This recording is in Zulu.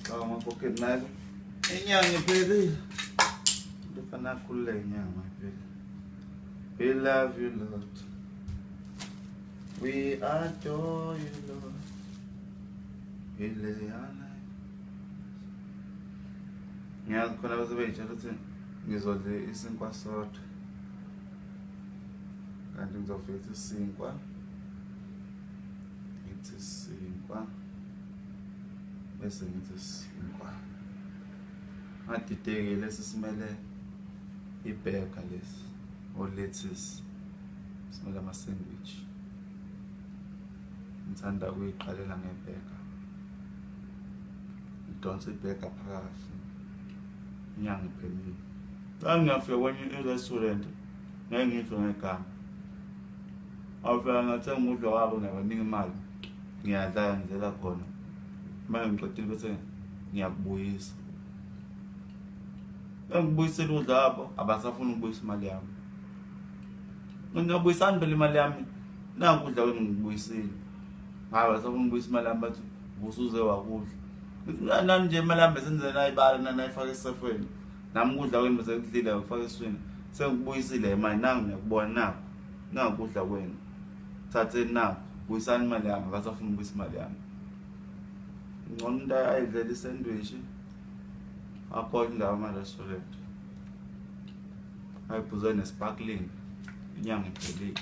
Kama pocket knife. Inyanga iphelile. Ndifana khulule inyanga iphelile. We love you, Lord. We adore you, Lord. We lay our life. Ngiyazi khona bazobeyitshela ukuthi ngizodle isinkwa sodwa. Kanti ngizofetha isinkwa. Ngithi isinkwa. Bese ngithi isinkwa. Ngadideke lesi simele ibheka lesi. O lettuce. Simele ama-sandwich. Ngithanda ukuyiqalela ngebheka. Ngidonse ibheka phakathi. Inyanga iphelile. Xa ngiyafika kwenye i-restaurant, ngeke ngizwe ngegama. Awufika ngathenga ukudla kwabo ngabanika imali. Ngiyadla ngizela khona. Uma ngiqedile bese ngiyakubuyisa. Engibuyisela ukudla kwabo, abasafuni ukubuyisa imali yami. Ngiyabuyisana phela imali yami. Nangu ukudla kwenu ngikubuyisile. Abasafuni ukubuyisa imali yami bathi ubusuze wakudla. Nani nje imali yami besenze nayibala nanayifaka esefweni. Nami ukudla kwenu bese ngikudlile ngifaka esefweni. Sengikubuyisile imali nangu ngiyakubona naku. Nangu ukudla kwenu. Thathe naku, buyisana imali yami, abasafuni ukubuyisa imali yami. Ngcono into ayidlela isandwich. Apho indawo ama-restaurant. Ayiphuze nesparkling. Inyanga iphelile.